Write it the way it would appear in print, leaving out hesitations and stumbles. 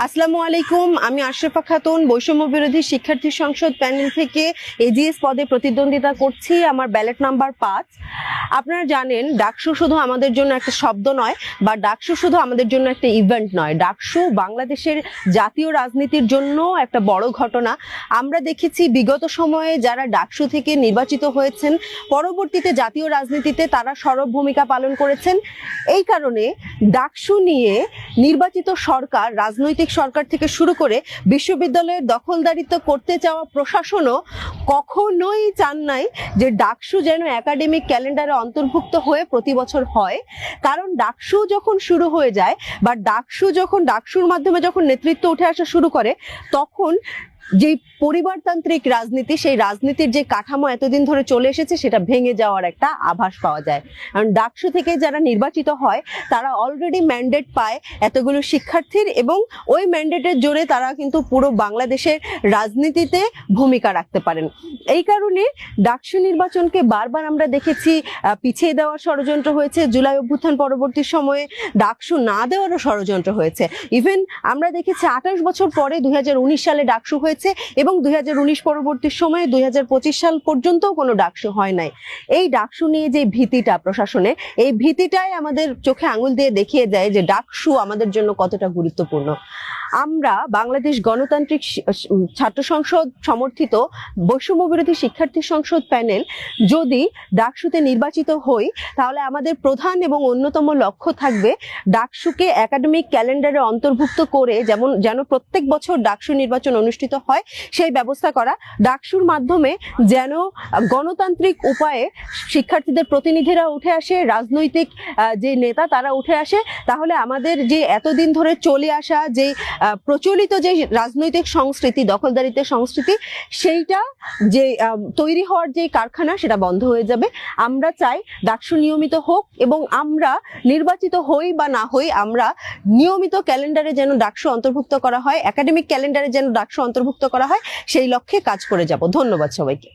আসসালামু আলাইকুম, আমি আশরাফা খাতুন বৈষম্য বিরোধী শিক্ষার্থী সংসদ প্যানেল থেকে এজিএস পদে প্রতিদ্বন্দ্বিতা করছি। আমার ব্যালট নাম্বার 5। আপনারা জানেন ডাকসু শুধু আমাদের জন্য একটা শব্দ নয়, বা ডাকসু শুধু আমাদের জন্য একটা ইভেন্ট নয়। ডাকসু বাংলাদেশের জাতীয় রাজনীতির জন্য একটা বড় ঘটনা। আমরা দেখেছি বিগত সময়ে যারা ডাকসু থেকে নির্বাচিত হয়েছেন, পরবর্তীতে জাতীয় রাজনীতিতে তারা সরব ভূমিকা পালন করেছেন। এই কারণে ডাকসু নিয়ে নির্বাচিত সরকার, রাজনৈতিক সরকার থেকে শুরু করে বিশ্ববিদ্যালয়ের দখলদারিত্ব করতে চাওয়া প্রশাসনও কখনোই চান নাই যে ডাকসু যেন একাডেমিক ক্যালেন্ডারে অন্তর্ভুক্ত হয়ে প্রতি বছর হয়। কারণ ডাকসু যখন শুরু হয়ে যায়, বা ডাকসুর মাধ্যমে যখন নেতৃত্ব উঠে আসা শুরু করে, তখন যে পরিবারতান্ত্রিক রাজনীতি, সেই রাজনীতির যে কাঠামো এতদিন ধরে চলে এসেছে, সেটা ভেঙে যাওয়ার একটা আভাস পাওয়া যায়। কারণ ডাকসু থেকে যারা নির্বাচিত হয় তারা অলরেডি ম্যান্ডেট পায় এতগুলো শিক্ষার্থীর, এবং ওই ম্যান্ডেটের জোরে তারা কিন্তু পুরো বাংলাদেশের রাজনীতিতে ভূমিকা রাখতে পারেন। এই কারণে ডাকসু নির্বাচনকে বারবার আমরা দেখেছি পিছিয়ে দেওয়ার ষড়যন্ত্র হয়েছে। জুলাই অভ্যুত্থান পরবর্তী সময়ে ডাকসু না দেওয়ারও ষড়যন্ত্র হয়েছে। ইভেন আমরা দেখেছি 28 বছর পরে 2019 সালে ডাকসু হয়েছে, এবং 2019 পরবর্তী সময়ে 2025 সাল পর্যন্তও কোনো ডাকসু হয় নাই। এই ডাকসু নিয়ে যে ভীতিটা প্রশাসনে, এই ভীতিটাই আমাদের চোখে আঙুল দিয়ে দেখিয়ে দেয় যে ডাকসু আমাদের জন্য কতটা গুরুত্বপূর্ণ। আমরা বাংলাদেশ গণতান্ত্রিক ছাত্র সংসদ সমর্থিত বৈষম্য বিরোধী শিক্ষার্থী সংসদ প্যানেল যদি ডাকসুতে নির্বাচিত হই, তাহলে আমাদের প্রধান এবং অন্যতম লক্ষ্য থাকবে ডাকসুকে একাডেমিক ক্যালেন্ডারে অন্তর্ভুক্ত করে যেন প্রত্যেক বছর ডাকসু নির্বাচন অনুষ্ঠিত হয় সেই ব্যবস্থা করা। ডাকসুর মাধ্যমে যেন গণতান্ত্রিক উপায়ে শিক্ষার্থীদের প্রতিনিধিরা উঠে আসে, রাজনৈতিক যে নেতা তারা উঠে আসে। তাহলে আমাদের যে এতদিন ধরে চলে আসা যে প্রচলিত যে রাজনৈতিক সংস্কৃতি, দখলদারিত্বের সংস্কৃতি, সেইটা যে তৈরি হওয়ার যে কারখানা, সেটা বন্ধ হয়ে যাবে। আমরা চাই ডাকসু নিয়মিত হোক, এবং আমরা নির্বাচিত হই বা না হই, আমরা নিয়মিত ক্যালেন্ডারে যেন ডাকসু অন্তর্ভুক্ত করা হয়, একাডেমিক ক্যালেন্ডারে যেন ডাকসু অন্তর্ভুক্ত করা হয়, সেই লক্ষ্যে কাজ করে যাব। ধন্যবাদ সবাইকে।